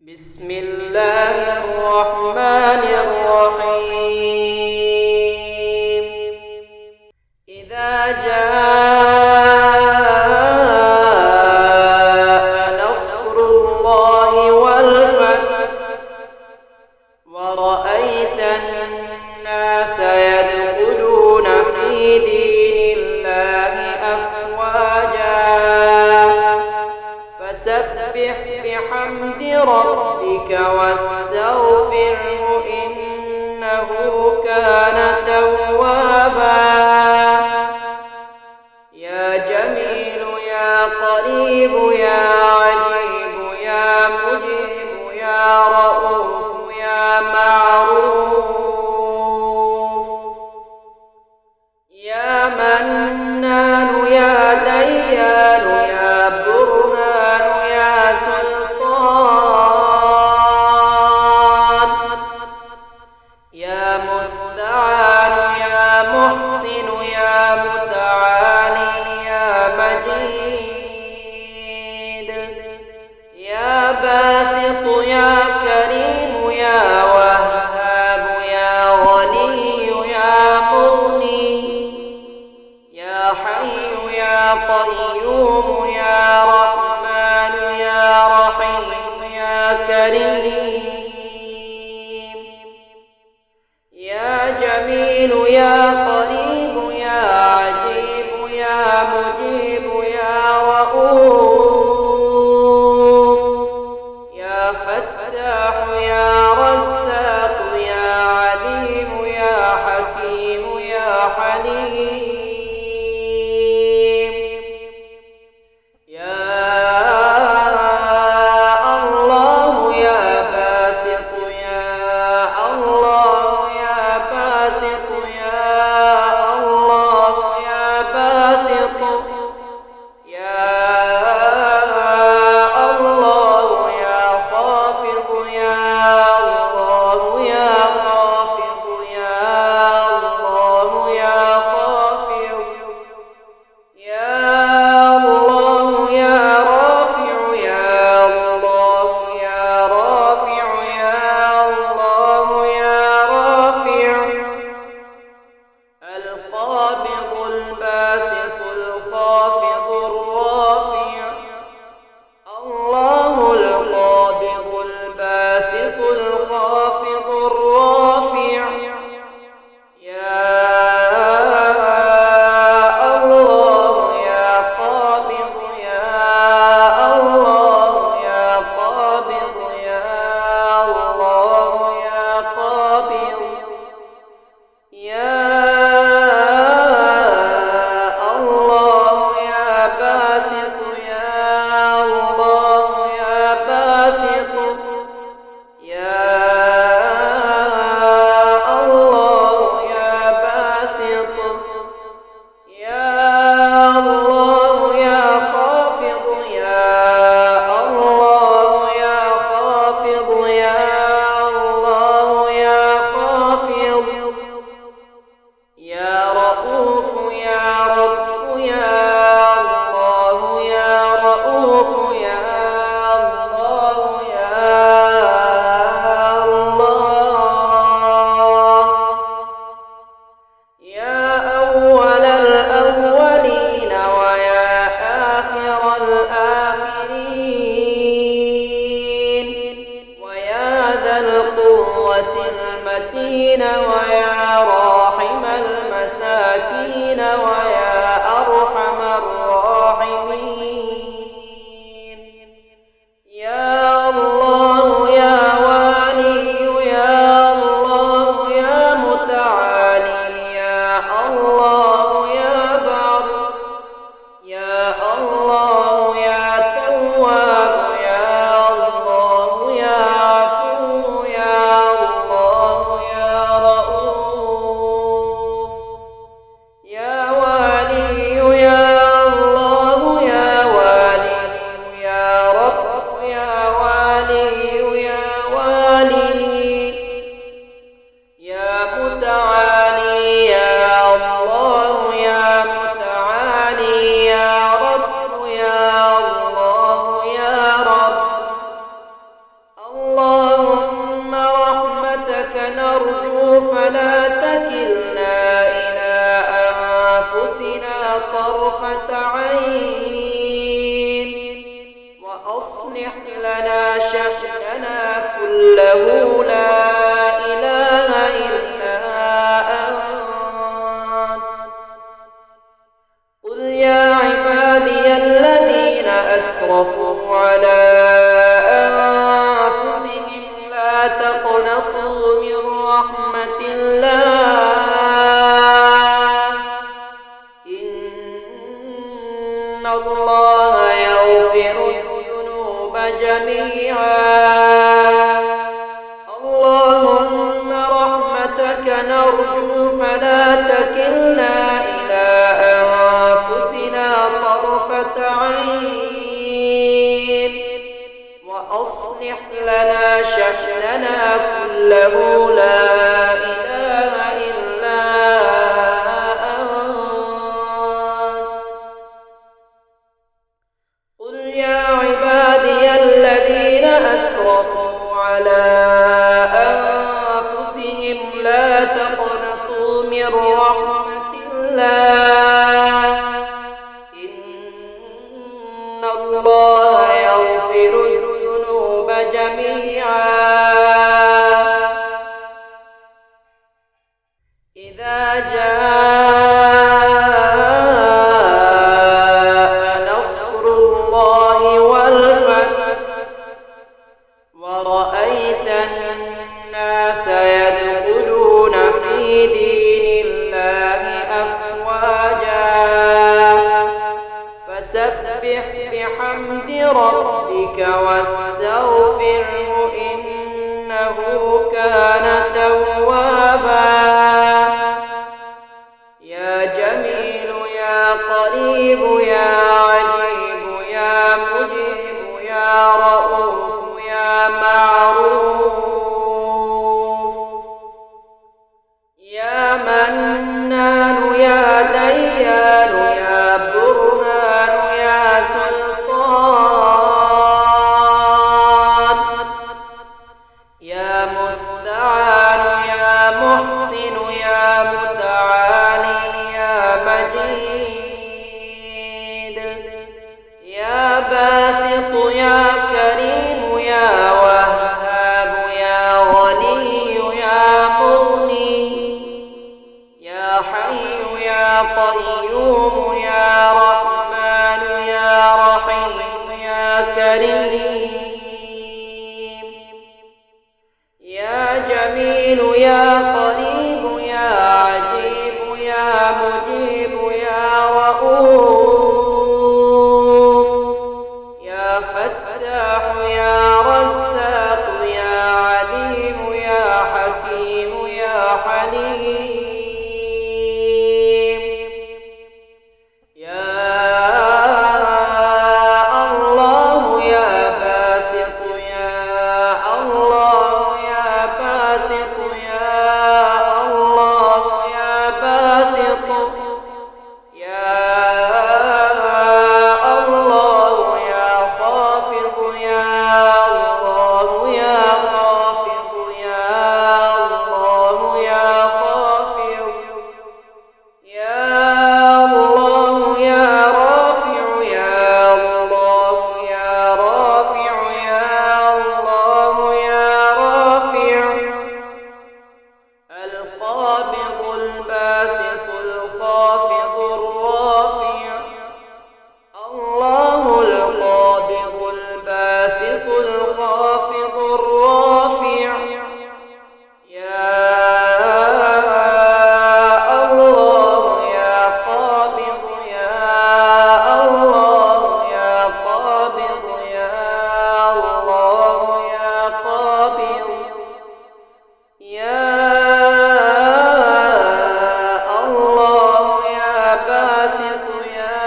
بسم الله الرحمن الرحيم. إذا جاء نصر الله والفتح ورأيت الناس يدخلون في دين الله أفواجا فسبح بحمد ربك واستغفره إنه كان توابا. يا جميل يا قريب يا عجيب يا مجيب يا رؤوف يا معروف يا منان يا ديان يا برهان يا سلطان يا مستعان يا محسن يا متعالي يا مجيد يا باسط يا كريم يا وهاب يا غني يا مغني يا حي يا قيوم يا رحمن يا رحيم يا كريم يا جميل يا قريب يا عجيب يا مجيب يا رؤوف يا فتاح يا رزاق يا عليم يا حكيم يا حليم يا الله يا باسط يا الله يا باسط يا الله يا باسط يا الله يا خافض يا الله يا خافض يا الله يا خافض يا الله يا رافع يا الله يا رافع يا الله يا رافع القابض الباسط الخافض الرافع الله القابض الباسط الخافض الرافع يا الله يا قابض يا الله يا قابض يا الله يا قابض يا الله يا باسط يا الله يا باسط يا الله يا باسط يا الله يا خافض يا الله يا خافض يا الله يا خافض يا رؤوف يا رب يا الله يا رؤوف يا الله يا الله يا أول الأولين ويا آخر الآخرين ويا ذا القوة المتين ويا راحم المساكين ويا أرحم الراحمين يا الله يا والي يا الله يا متعالي يا الله يا بر يا الله يا تواب يا الله يا عفو يا الله يا رؤوف لنا شأننا كله لا إله إلا أنت. قل يا عبادي الذين أسرفوا على أنفسهم لا تقنطوا من رحمة الله إن الله يغفر الذنوب جميعا. اللهم رحمتك نرجو فلا تكلنا إلى أنفسنا طرفة عين وأصلح لنا شأننا كله لا إله إلا أنت. قل يا عبادي الذين أسرفوا على أنفسهم لا تقنطوا من رحمة الله إن الله يغفر الذنوب جميعا. إذا جاء نصر الله والفتح ورأيت الناس يدخلون في دين الله أفواجا فسبح بحمد ربك واستغفره إنه كان توابا. يا جميل يا قريب يا عجيب يا مجيب يا رؤوف يا معروف يا منان يا ديان يا برهان يا سلطان يا مستعان يا محسن يا متعالي يا مجيد يا باسط يا كريم يا وهاب يا غني يا مغني يا حي يا قيوم يا رحمن يا رحيم يا كريم يا جميل يا قريب يا عجيب يا مجيب يا رؤوف يا فتاح يا رزاق يا عليم يا حكيم يا حليم يا الله يا باسط يا الله يا باسط يا الله يا باسط يا الله يا خافض يا الله يا خافض يا الله يا خافض يا الله يا رافع يا الله يا رافع يا الله يا رافع القابض الباسط الخافض الرافع الله القابض الباسط الخافض الرافع يا الله يا قابض يا الله يا قابض يا الله يا قابض يا الله يا باسط يا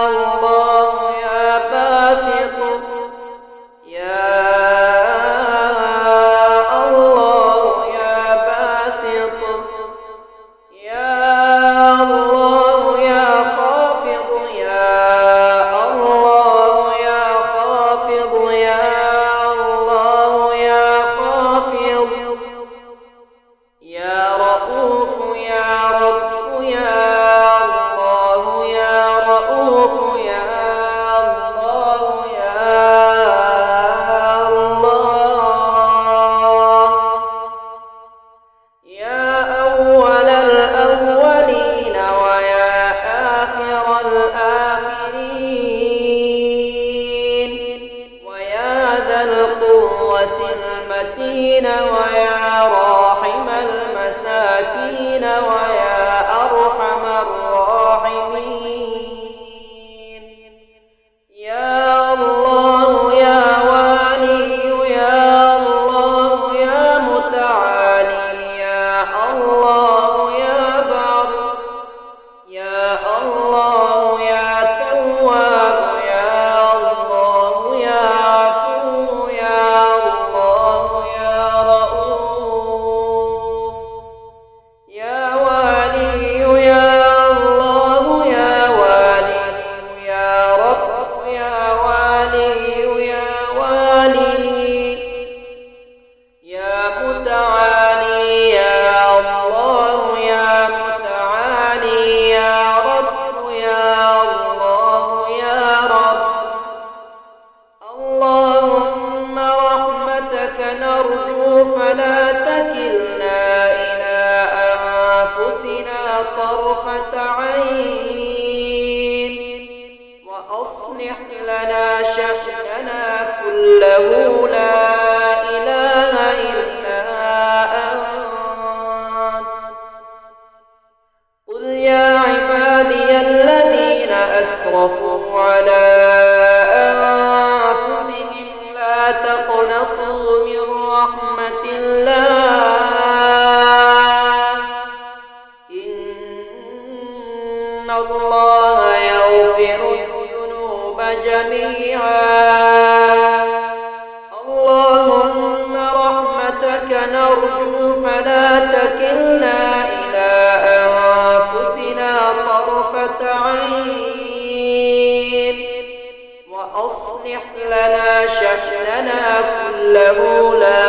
الله يا باسط يا القوة المتين ويا راحم المساكين ويا أرحم الراحمين يا الله يا والي يا الله يا متعالي يا الله يا بر يا الله يا تواب يا الله يا عفو يا الله يا رؤوف يا والي يا الله يا والي يا رب يا والي يا والي يا متعالي يا الله يا متعالي يا رب يا الله يا رب اللهم رحمتك نرجو فلا تكلنا إلى أنفسنا طرفة عين وأصلح لنا شأننا كله لا إله إلا أنت قل يا عبادي الذين أسرفوا على أنفسهم لا تقنطوا من رحمة الله إن الله يغفر الذنوب جميعا اللهم رحمتك نرجو فلا تكلنا إلى أنفسنا طرفة عين وأصلح لنا شأننا كله لا